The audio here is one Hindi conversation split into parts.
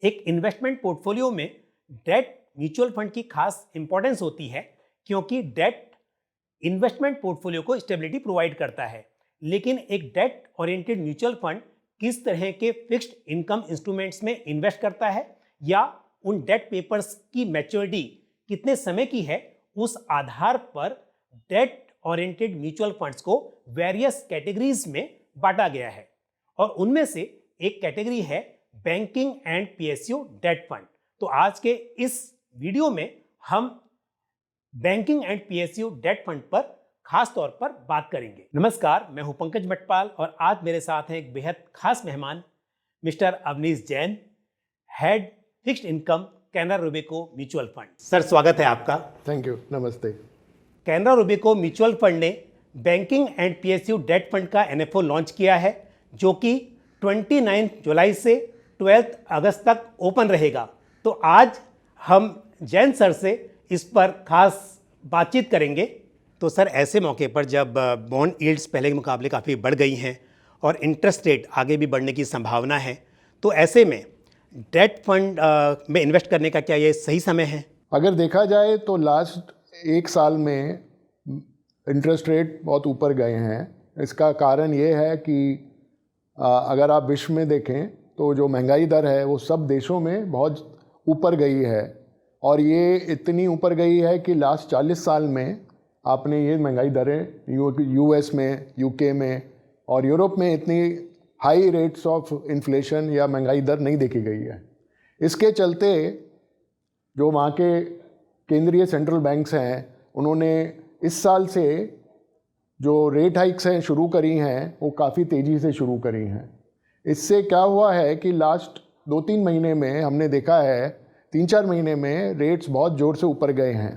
एक इन्वेस्टमेंट पोर्टफोलियो में डेट म्यूचुअल फंड की खास इंपॉर्टेंस होती है क्योंकि डेट इन्वेस्टमेंट पोर्टफोलियो को स्टेबिलिटी प्रोवाइड करता है। लेकिन एक डेट ओरिएंटेड म्यूचुअल फंड किस तरह के फिक्स्ड इनकम इंस्ट्रूमेंट्स में इन्वेस्ट करता है या उन डेट पेपर्स की मैच्योरिटी कितने समय की है, उस आधार पर डेट ओरिएंटेड म्यूचुअल फंड्स को वेरियस कैटेगरीज में बांटा गया है और उनमें से एक कैटेगरी है banking and PSU debt fund. तो आज के इस वीडियो में हम banking and PSU debt fund पर खास तौर पर बात करेंगे। नमस्कार, मैं हूं पंकज मटपाल और आज मेरे साथ हैं एक बेहद खास मेहमान mister Avnish Jain, head fixed income Canara Robeco mutual fund. Sir, स्वागत है आपका। थैंक यू, नमस्ते। कैनरा रोबेको म्यूचुअल फंड ने banking and PSU debt fund का एनएफओ लॉन्च किया है जो कि 29 जुलाई से 12 अगस्त तक ओपन रहेगा। तो आज हम जैन सर से इस पर खास बातचीत करेंगे। तो सर, ऐसे मौके पर जब बॉन्ड यील्ड्स पहले के मुकाबले काफ़ी बढ़ गई हैं और इंटरेस्ट रेट आगे भी बढ़ने की संभावना है, तो ऐसे में डेट फंड में इन्वेस्ट करने का क्या ये सही समय है? अगर देखा जाए तो लास्ट एक साल में इंटरेस्ट रेट बहुत ऊपर गए हैं। इसका कारण ये है कि अगर आप विश्व में देखें तो जो महंगाई दर है वो सब देशों में बहुत ऊपर गई है और ये इतनी ऊपर गई है कि लास्ट 40 साल में आपने ये महंगाई दरें यूएस में, यूके में और यूरोप में इतनी हाई रेट्स ऑफ इन्फ्लेशन या महंगाई दर नहीं देखी गई है। इसके चलते जो वहाँ के केंद्रीय सेंट्रल बैंक्स हैं उन्होंने इस साल से जो रेट हाइक्स हैं शुरू करी हैं वो काफ़ी तेज़ी से शुरू करी हैं। इससे क्या हुआ है कि लास्ट 2-3 महीने में हमने देखा है, 3-4 महीने में रेट्स बहुत ज़ोर से ऊपर गए हैं।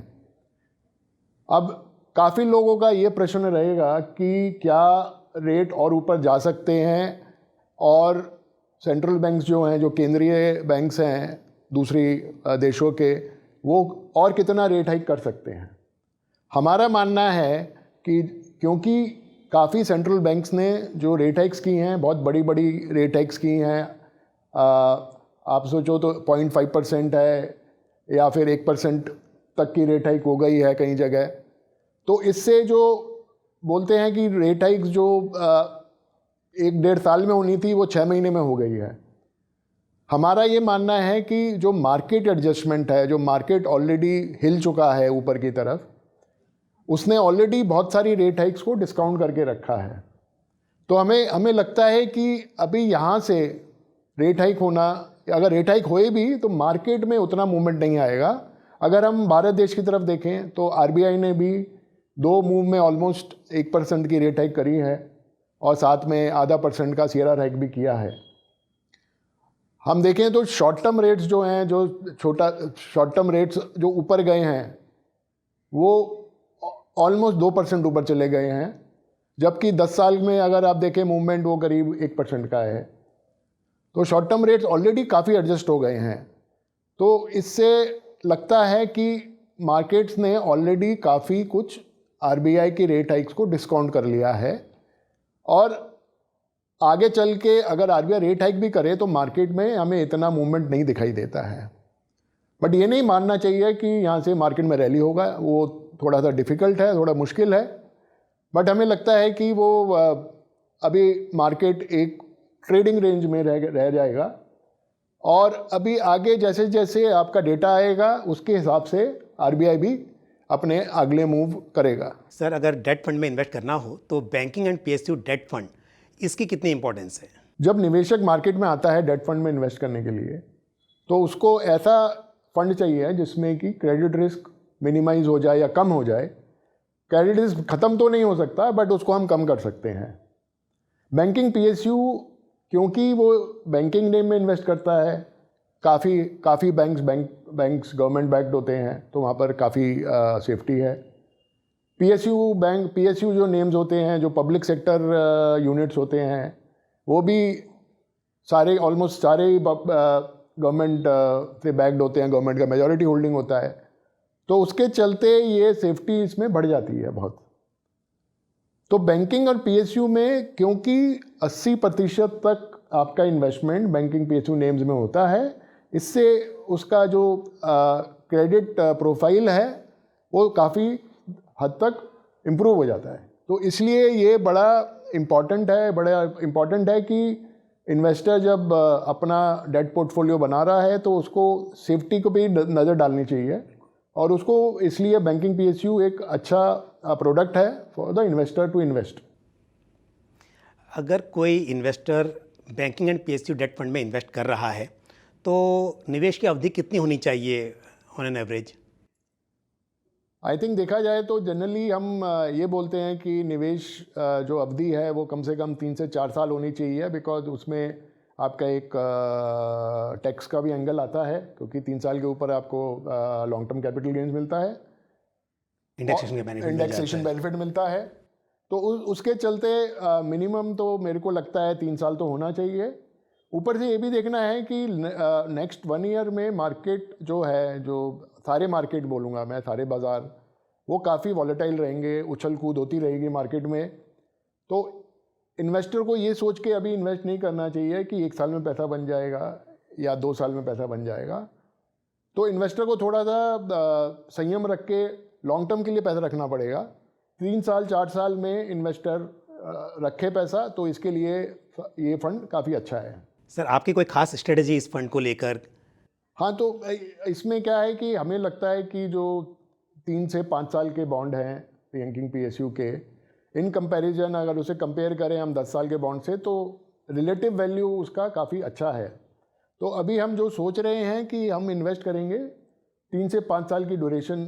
अब काफ़ी लोगों का ये प्रश्न रहेगा कि क्या रेट और ऊपर जा सकते हैं और सेंट्रल बैंक्स जो हैं, जो केंद्रीय बैंक्स हैं दूसरी देशों के, वो और कितना रेट हाइक कर सकते हैं। हमारा मानना है कि क्योंकि काफ़ी सेंट्रल बैंक्स ने जो रेट हाइक्स की हैं, बहुत बड़ी बड़ी रेट हाइक्स की हैं, आप सोचो तो 0.5% है या फिर 1% तक की रेट हाइक हो गई है कई जगह। तो इससे जो बोलते हैं कि रेट हाइक्स जो 1-1.5 साल में होनी थी वो 6 महीने में हो गई है। हमारा ये मानना है कि जो मार्केट एडजस्टमेंट है, जो मार्केट ऑलरेडी हिल चुका है ऊपर की तरफ, उसने ऑलरेडी बहुत सारी रेट हाइक्स को डिस्काउंट करके रखा है। तो हमें लगता है कि अभी यहाँ से रेट हाइक होना, अगर रेट हाइक होए भी तो मार्केट में उतना मूवमेंट नहीं आएगा। अगर हम भारत देश की तरफ देखें तो आरबीआई ने भी 2 मूव में ऑलमोस्ट 1% की रेट हाइक करी है और साथ में 0.5% का सीआरआर हाइक भी किया है। हम देखें तो शॉर्ट टर्म रेट्स जो हैं, जो शॉर्ट टर्म रेट्स जो ऊपर गए हैं वो ऑलमोस्ट 2% ऊपर चले गए हैं, जबकि 10 साल में अगर आप देखें मूवमेंट वो करीब 1% का है। तो शॉर्ट टर्म रेट्स ऑलरेडी काफ़ी एडजस्ट हो गए हैं। तो इससे लगता है कि मार्केट्स ने ऑलरेडी काफ़ी कुछ आरबीआई की रेट हाइक्स को डिस्काउंट कर लिया है और आगे चल के अगर आरबीआई रेट हाइक भी करे तो मार्केट में हमें इतना मूवमेंट नहीं दिखाई देता है। बट ये नहीं मानना चाहिए कि यहाँ से मार्केट में रैली होगा, वो थोड़ा सा डिफ़िकल्ट है, थोड़ा मुश्किल है। बट हमें लगता है कि वो अभी मार्केट एक ट्रेडिंग रेंज में रह जाएगा और अभी आगे जैसे जैसे आपका डेटा आएगा उसके हिसाब से आरबीआई भी अपने अगले मूव करेगा। सर, अगर डेट फंड में इन्वेस्ट करना हो तो banking and PSU debt fund, इसकी कितनी इंपॉर्टेंस है? जब निवेशक मार्केट में आता है डेट फंड में इन्वेस्ट करने के लिए तो उसको ऐसा फंड चाहिए जिसमें कि क्रेडिट रिस्क मिनिमाइज हो जाए या कम हो जाए। क्रेडिट रिस्क ख़त्म तो नहीं हो सकता बट उसको हम कम कर सकते हैं। बैंकिंग पीएसयू क्योंकि वो बैंकिंग नेम में इन्वेस्ट करता है, काफ़ी बैंक्स गवर्नमेंट बैक्ड होते हैं तो वहाँ पर काफ़ी सेफ्टी है। पीएसयू जो नेम्स होते हैं, जो पब्लिक सेक्टर यूनिट्स होते हैं, वो भी ऑलमोस्ट सारे गवर्नमेंट से बैक्ड होते हैं, गवर्नमेंट का मेजॉरिटी होल्डिंग होता है। तो उसके चलते ये सेफ्टी इसमें बढ़ जाती है बहुत। तो बैंकिंग और पीएसयू में क्योंकि 80% तक आपका इन्वेस्टमेंट बैंकिंग पीएसयू नेम्स में होता है, इससे उसका जो क्रेडिट प्रोफाइल है वो काफ़ी हद तक इम्प्रूव हो जाता है। तो इसलिए ये बड़ा इम्पॉर्टेंट है कि इन्वेस्टर जब अपना डेट पोर्टफोलियो बना रहा है तो उसको सेफ्टी को भी नज़र डालनी चाहिए, और उसको इसलिए बैंकिंग पीएसयू एक अच्छा प्रोडक्ट है for the investor to invest. अगर कोई investor banking and PSU debt fund में इन्वेस्ट कर रहा है तो निवेश की अवधि कितनी होनी चाहिए on an average? I think देखा जाए तो जनरली हम ये बोलते हैं कि निवेश जो अवधि है वो कम से कम 3 से 4 साल होनी चाहिए, बिकॉज उसमें आपका एक टैक्स का भी एंगल आता है, क्योंकि 3 साल के ऊपर आपको लॉन्ग टर्म कैपिटल गेन्स मिलता है, इंडेक्सेशन बेनिफिट मिलता है। तो उसके चलते मिनिमम तो मेरे को लगता है 3 साल तो होना चाहिए। ऊपर से ये भी देखना है कि नेक्स्ट 1 ईयर में मार्केट जो है, जो सारे मार्केट बोलूँगा मैं, सारे बाज़ार वो काफ़ी वॉलेटाइल रहेंगे, उछल कूद होती रहेगी मार्केट में। तो इन्वेस्टर को ये सोच के अभी इन्वेस्ट नहीं करना चाहिए कि 1 साल में पैसा बन जाएगा या 2 साल में पैसा बन जाएगा। तो इन्वेस्टर को थोड़ा सा संयम रख के लॉन्ग टर्म के लिए पैसा रखना पड़ेगा। 3 साल 4 साल में इन्वेस्टर रखे पैसा, तो इसके लिए ये फंड काफ़ी अच्छा है। सर, आपकी कोई खास स्ट्रेटजी इस फंड को लेकर? हाँ, तो इसमें क्या है कि हमें लगता है कि जो 3 से 5 साल के बॉन्ड हैं बैंकिंग पीएसयू के, इन कंपैरिजन अगर उसे कंपेयर करें हम 10 साल के बॉन्ड से, तो रिलेटिव वैल्यू उसका काफ़ी अच्छा है। तो अभी हम जो सोच रहे हैं कि हम इन्वेस्ट करेंगे 3 से 5 साल की ड्यूरेशन,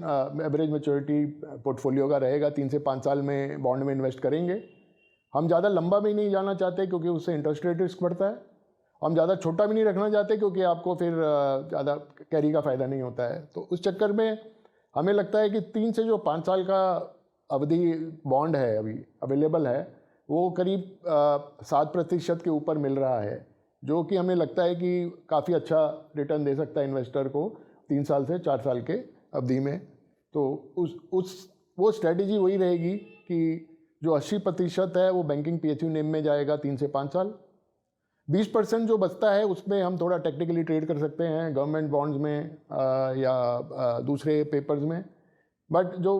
एवरेज मैच्योरिटी पोर्टफोलियो का रहेगा, 3 से 5 साल में बॉन्ड में इन्वेस्ट करेंगे। हम ज़्यादा लंबा भी नहीं जाना चाहते क्योंकि उससे इंटरेस्ट रेट रिस्क बढ़ता है। हम ज़्यादा छोटा भी नहीं रखना चाहते क्योंकि आपको फिर ज़्यादा कैरी का फ़ायदा नहीं होता है। तो उस चक्कर में हमें लगता है कि 3 से जो 5 साल का अवधि बॉन्ड है अभी अवेलेबल है, वो करीब 7% के ऊपर मिल रहा है, जो कि हमें लगता है कि काफ़ी अच्छा रिटर्न दे सकता है इन्वेस्टर को 3 साल से 4 साल के अवधि में। तो वो स्ट्रेटजी वही रहेगी कि जो 80% है वो बैंकिंग पीएसयू नेम में जाएगा 3 से 5 साल। 20% जो बचता है उसमें हम थोड़ा टेक्निकली ट्रेड कर सकते हैं गवर्नमेंट बॉन्ड्स में या दूसरे पेपर्स में, बट जो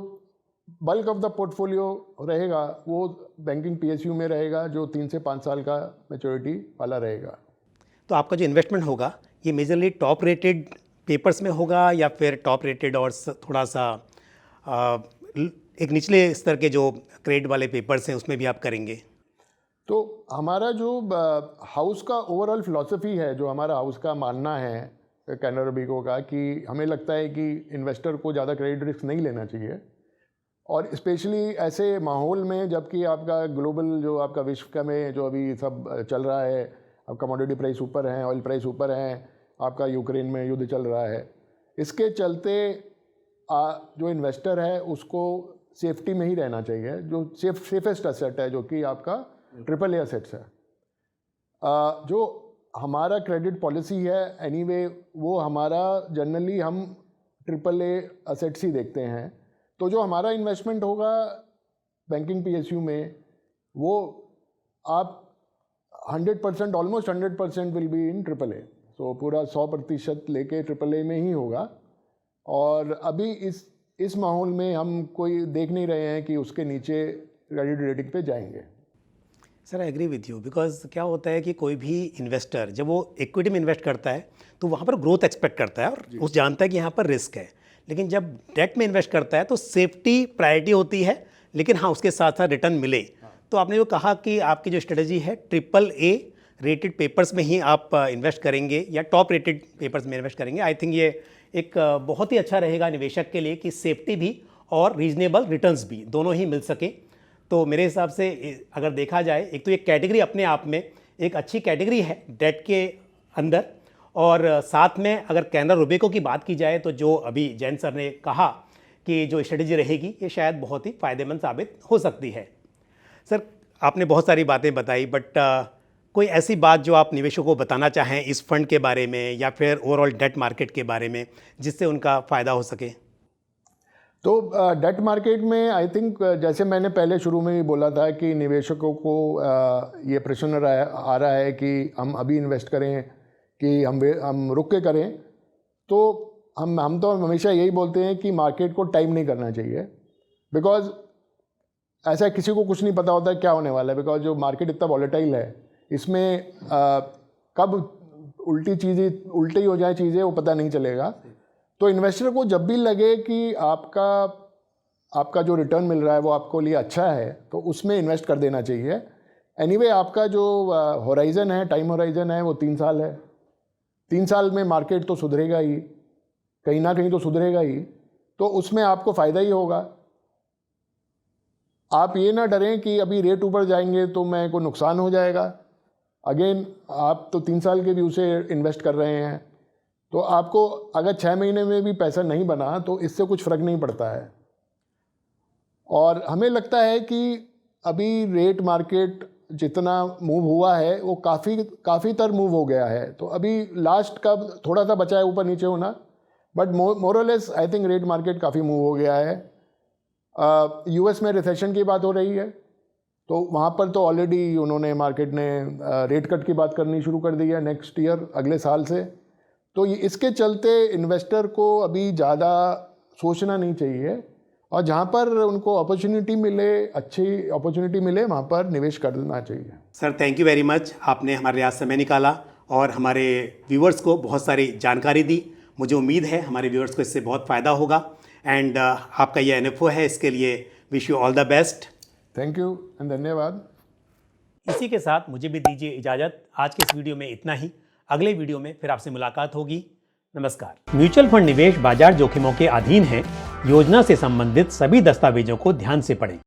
बल्क ऑफ द पोर्टफोलियो रहेगा वो बैंकिंग पीएसयू में रहेगा, जो 3 से 5 साल का मैच्योरिटी वाला रहेगा। तो आपका जो इन्वेस्टमेंट होगा ये मेजरली टॉप रेटेड पेपर्स में होगा या फिर टॉप रेटेड और थोड़ा सा एक निचले स्तर के जो क्रेडिट वाले पेपर्स हैं उसमें भी आप करेंगे? तो हमारा जो हाउस का ओवरऑल फिलॉसफी है, जो हमारा हाउस का मानना है कैनरा रोबेको का, कि हमें लगता है कि इन्वेस्टर को ज़्यादा क्रेडिट रिस्क नहीं लेना चाहिए, और स्पेशली ऐसे माहौल में जबकि आपका ग्लोबल जो आपका विश्व का में जो अभी सब चल रहा है, अब कमोडिटी प्राइस ऊपर हैं, ऑयल प्राइस ऊपर हैं, आपका यूक्रेन में युद्ध चल रहा है, इसके चलते जो इन्वेस्टर है उसको सेफ्टी में ही रहना चाहिए। जो सेफेस्ट एसेट है जो कि आपका ट्रिपल ए एसेट्स है, जो हमारा क्रेडिट पॉलिसी है एनीवे, वो हमारा जनरली हम ट्रिपल ए एसेट्स ही देखते हैं। तो जो हमारा इन्वेस्टमेंट होगा बैंकिंग पीएसयू में, वो आप 100% almost 100% will be in triple A. So पूरा 100% लेके ट्रिपल ए में ही होगा। और अभी इस माहौल में हम कोई देख नहीं रहे हैं कि उसके नीचे क्रेडिट रेटिंग पे जाएंगे। Sir, I agree with you, because क्या होता है कि कोई भी इन्वेस्टर जब वो इक्विटी में इन्वेस्ट करता है तो वहाँ पर ग्रोथ एक्सपेक्ट करता है और उस जानता है कि यहाँ पर रिस्क है। लेकिन जब डेट में इन्वेस्ट करता है तो सेफ्टी प्रायोरिटी होती है, लेकिन हाँ उसके साथ साथ रिटर्न मिले। तो आपने जो कहा कि आपकी जो स्ट्रेटजी है ट्रिपल ए रेटेड पेपर्स में ही आप इन्वेस्ट करेंगे या टॉप रेटेड पेपर्स में इन्वेस्ट करेंगे, आई थिंक ये एक बहुत ही अच्छा रहेगा निवेशक के लिए कि सेफ्टी भी और रीजनेबल रिटर्न्स भी दोनों ही मिल सके। तो मेरे हिसाब से अगर देखा जाए, एक तो ये कैटेगरी अपने आप में एक अच्छी कैटेगरी है डेट के अंदर, और साथ में अगर कैनरा रोबेको की बात की जाए तो जो अभी जैन सर ने कहा कि जो स्ट्रेटजी रहेगी ये शायद बहुत ही फ़ायदेमंद साबित हो सकती है। सर, आपने बहुत सारी बातें बताई, बट कोई ऐसी बात जो आप निवेशकों को बताना चाहें इस फंड के बारे में या फिर ओवरऑल डेट मार्केट के बारे में जिससे उनका फ़ायदा हो सके? तो डेट मार्केट में आई थिंक जैसे मैंने पहले शुरू में ही बोला था कि निवेशकों को ये प्रश्न आ रहा है कि हम अभी इन्वेस्ट करें कि हम रुक के करें, तो हम तो हमेशा यही बोलते हैं कि मार्केट को टाइम नहीं करना चाहिए, बिकॉज ऐसा किसी को कुछ नहीं पता होता है क्या होने वाला है, बिकॉज जो मार्केट इतना वॉलेटाइल है, इसमें कब उल्टी हो जाए चीज़ें वो पता नहीं चलेगा। तो इन्वेस्टर को जब भी लगे कि आपका जो रिटर्न मिल रहा है वो आपको लिए अच्छा है, तो उसमें इन्वेस्ट कर देना चाहिए। एनीवे आपका जो होराइज़न है, टाइम होराइज़न है, वो 3 साल है। 3 साल में मार्केट तो सुधरेगा ही, कहीं ना कहीं तो सुधरेगा ही, तो उसमें आपको फ़ायदा ही होगा। आप ये ना डरें कि अभी रेट ऊपर जाएंगे तो मैं को नुकसान हो जाएगा। अगेन आप तो 3 साल के व्यू से इन्वेस्ट कर रहे हैं, तो आपको अगर 6 महीने में भी पैसा नहीं बना तो इससे कुछ फ़र्क नहीं पड़ता है। और हमें लगता है कि अभी रेट मार्केट जितना मूव हुआ है वो काफ़ी तर मूव हो गया है, तो अभी लास्ट का थोड़ा सा बचा है ऊपर नीचे होना, बट मोर और less I think rate market काफ़ी मूव हो गया है। यूएस में रिसेशन की बात हो रही है, तो वहाँ पर तो ऑलरेडी उन्होंने मार्केट ने रेट कट की बात करनी शुरू कर दी है नेक्स्ट ईयर, अगले साल से। तो इसके चलते इन्वेस्टर को अभी ज़्यादा सोचना नहीं चाहिए, और जहाँ पर उनको अपॉर्चुनिटी मिले, अच्छी अपॉर्चुनिटी मिले, वहाँ पर निवेश करना चाहिए। Sir thank you very much, आपने हमारे लिए आज समय निकाला और हमारे व्यूवर्स को बहुत सारी जानकारी दी। मुझे उम्मीद है हमारे व्यूवर्स को इससे बहुत फ़ायदा होगा, एंड आपका ये NFO है, इसके लिए wish you all the best. Thank you and धन्यवाद। इसी के साथ मुझे भी दीजिए इजाज़त। आज के इस वीडियो में इतना ही। अगले वीडियो में फिर आपसे मुलाकात होगी। नमस्कार। म्यूचुअल फंड निवेश बाजार जोखिमों के अधीन है। योजना से संबंधित सभी दस्तावेजों को ध्यान से पढ़ें।